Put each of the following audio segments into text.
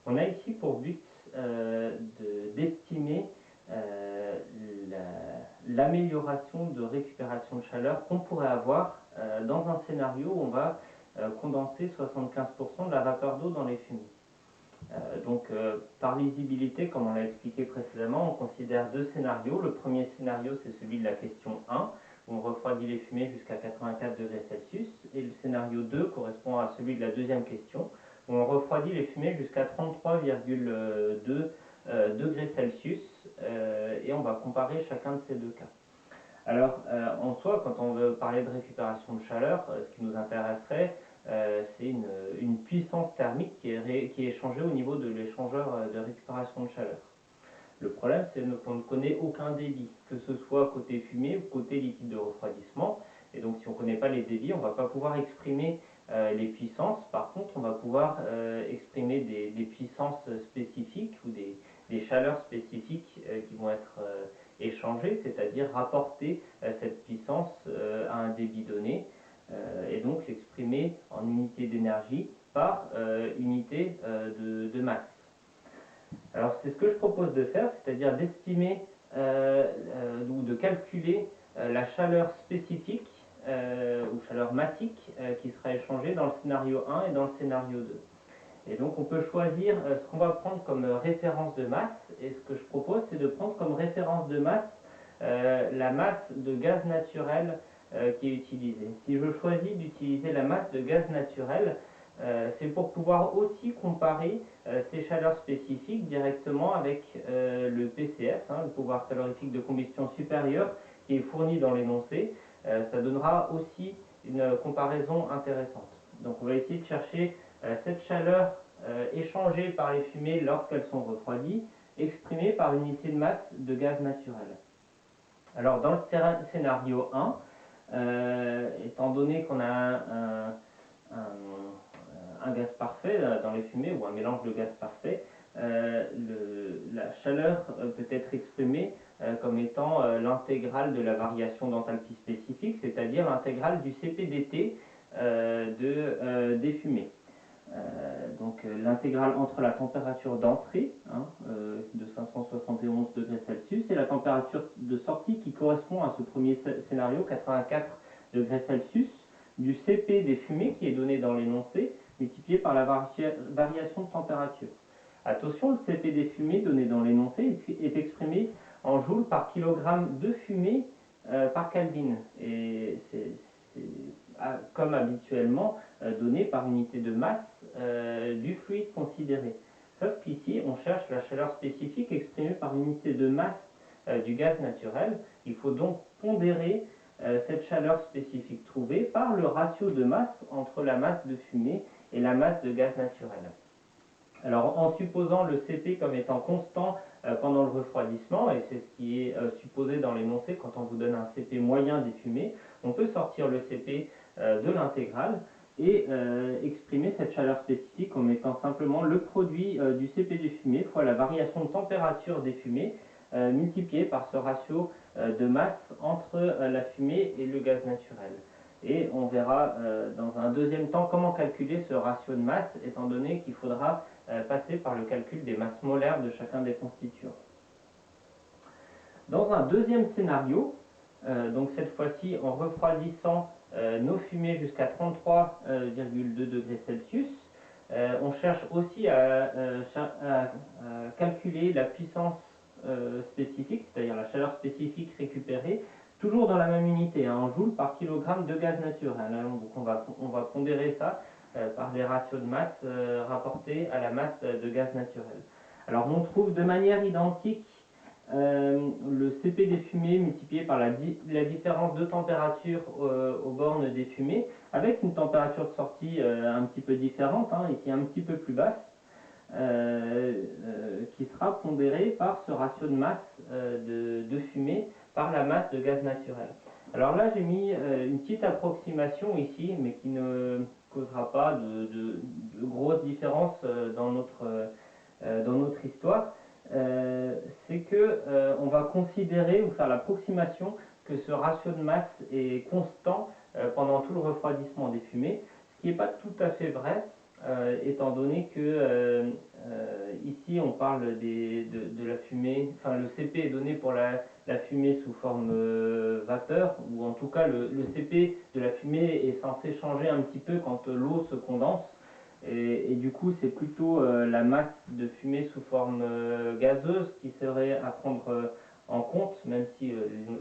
On a ici pour but d'estimer l'amélioration de récupération de chaleur qu'on pourrait avoir dans un scénario où on va condenser 75% de la vapeur d'eau dans les fumées. Par lisibilité, comme on l'a expliqué précédemment, on considère deux scénarios. Le premier scénario, c'est celui de la question 1, où on refroidit les fumées jusqu'à 84 degrés Celsius, et le scénario 2 correspond à celui de la deuxième question, où on refroidit les fumées jusqu'à 33,2 degrés Celsius, et on va comparer chacun de ces deux cas. Alors, en soi, quand on veut parler de récupération de chaleur, ce qui nous intéresserait, c'est une puissance thermique qui est échangée au niveau de l'échangeur de récupération de chaleur. Le problème, c'est qu'on ne connaît aucun débit, que ce soit côté fumée ou côté liquide de refroidissement. Et donc, si on ne connaît pas les débits, on ne va pas pouvoir exprimer les puissances. Par contre, on va pouvoir exprimer des puissances spécifiques ou des chaleurs spécifiques qui vont être échangées, c'est-à-dire rapporter cette puissance à un débit donné et donc l'exprimer en unité d'énergie par unité de masse. Alors c'est ce que je propose de faire, c'est-à-dire d'estimer ou de calculer la chaleur spécifique ou chaleur massique qui sera échangée dans le scénario 1 et dans le scénario 2. Et donc on peut choisir ce qu'on va prendre comme référence de masse, et ce que je propose c'est de prendre comme référence de masse la masse de gaz naturel qui est utilisée. Si je choisis d'utiliser la masse de gaz naturel, c'est pour pouvoir aussi comparer ces chaleurs spécifiques directement avec le PCF, le pouvoir calorifique de combustion supérieur, qui est fourni dans l'énoncé. Ça donnera aussi une comparaison intéressante. Donc on va essayer de chercher cette chaleur échangée par les fumées lorsqu'elles sont refroidies, exprimée par unité de masse de gaz naturel. Alors dans le scénario 1, étant donné qu'on a un gaz parfait dans les fumées ou un mélange de gaz parfait, la chaleur peut être exprimée comme étant l'intégrale de la variation d'enthalpie spécifique, c'est-à-dire l'intégrale du CPdT des fumées. Donc l'intégrale entre la température d'entrée de 571 degrés Celsius et la température de sortie qui correspond à ce premier scénario, 84 degrés Celsius, du CP des fumées qui est donné dans l'énoncé, multiplié par la variation de température. Attention, le CP des fumées donné dans l'énoncé est exprimé en joules par kilogramme de fumée par Kelvin. Et c'est comme habituellement donné par unité de masse du fluide considéré. Sauf qu'ici, on cherche la chaleur spécifique exprimée par unité de masse du gaz naturel. Il faut donc pondérer cette chaleur spécifique trouvée par le ratio de masse entre la masse de fumée et la masse de gaz naturel. Alors en supposant le CP comme étant constant pendant le refroidissement, et c'est ce qui est supposé dans l'énoncé quand on vous donne un CP moyen des fumées, on peut sortir le CP de l'intégrale et exprimer cette chaleur spécifique comme étant simplement le produit du CP des fumées fois la variation de température des fumées multiplié par ce ratio de masse entre la fumée et le gaz naturel. Et on verra dans un deuxième temps comment calculer ce ratio de masse, étant donné qu'il faudra passer par le calcul des masses molaires de chacun des constituants. Dans un deuxième scénario, donc cette fois-ci en refroidissant nos fumées jusqu'à 33,2 degrés Celsius, on cherche aussi à calculer la puissance spécifique, c'est-à-dire la chaleur spécifique récupérée, toujours dans la même unité, en joules par kilogramme de gaz naturel. Donc on va pondérer ça par les ratios de masse rapportés à la masse de gaz naturel. Alors on trouve de manière identique le CP des fumées multiplié par la différence de température aux bornes des fumées, avec une température de sortie un petit peu différente, et qui est un petit peu plus basse, qui sera pondérée par ce ratio de masse de fumée par la masse de gaz naturel. Alors là j'ai mis une petite approximation ici, mais qui ne causera pas de grosses différences dans notre histoire. C'est que on va considérer ou faire l'approximation que ce ratio de masse est constant pendant tout le refroidissement des fumées, ce qui n'est pas tout à fait vrai, étant donné que ici on parle de la fumée, enfin le CP est donné pour la fumée sous forme vapeur, ou en tout cas le CP de la fumée est censé changer un petit peu quand l'eau se condense, et du coup c'est plutôt la masse de fumée sous forme gazeuse qui serait à prendre en compte, même si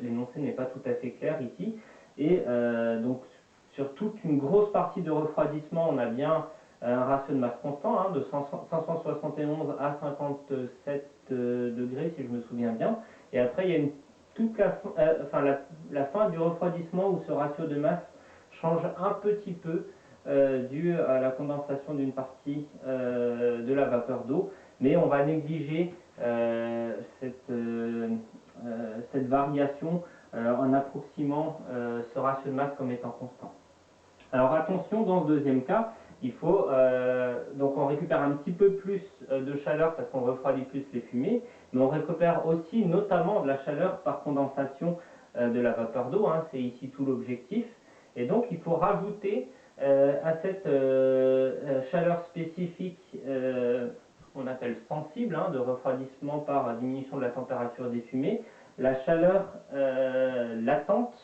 l'énoncé n'est pas tout à fait clair ici. Et donc sur toute une grosse partie de refroidissement, on a bien un ratio de masse constant, hein, de 571 à 57 degrés, si je me souviens bien. Et après, il y a toute la fin du refroidissement où ce ratio de masse change un petit peu dû à la condensation d'une partie de la vapeur d'eau. Mais on va négliger cette variation en approximant ce ratio de masse comme étant constant. Alors attention, dans ce deuxième cas, il faut donc on récupère un petit peu plus de chaleur parce qu'on refroidit plus les fumées, mais on récupère aussi notamment de la chaleur par condensation de la vapeur d'eau, hein, c'est ici tout l'objectif. Et donc il faut rajouter à cette chaleur spécifique qu'on appelle sensible, hein, de refroidissement par diminution de la température des fumées, la chaleur latente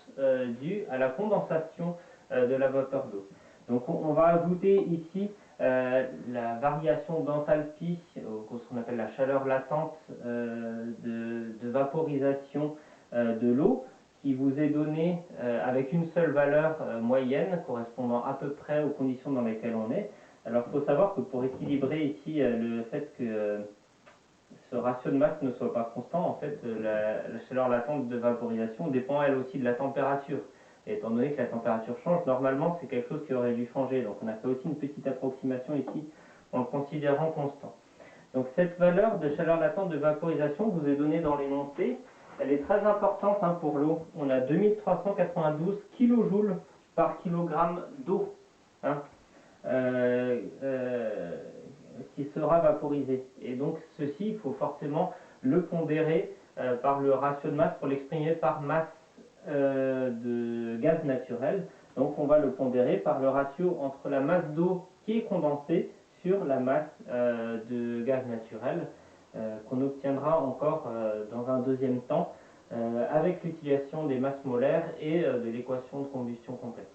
due à la condensation de la vapeur d'eau. Donc on va ajouter ici la variation d'enthalpie, ce qu'on appelle la chaleur latente de vaporisation de l'eau, qui vous est donnée avec une seule valeur moyenne correspondant à peu près aux conditions dans lesquelles on est. Alors il faut savoir que pour équilibrer ici le fait que ce ratio de masse ne soit pas constant, en fait la chaleur latente de vaporisation dépend elle aussi de la température. Et étant donné que la température change, normalement c'est quelque chose qui aurait dû changer. Donc on a fait aussi une petite approximation ici en le considérant constant. Donc cette valeur de chaleur latente de vaporisation vous est donnée dans l'énoncé. Elle est très importante hein, pour l'eau. On a 2392 kJ par kilogramme d'eau hein, qui sera vaporisé. Et donc ceci, il faut forcément le pondérer par le ratio de masse pour l'exprimer par masse de gaz naturel. Donc on va le pondérer par le ratio entre la masse d'eau qui est condensée sur la masse de gaz naturel qu'on obtiendra encore dans un deuxième temps avec l'utilisation des masses molaires et de l'équation de combustion complète.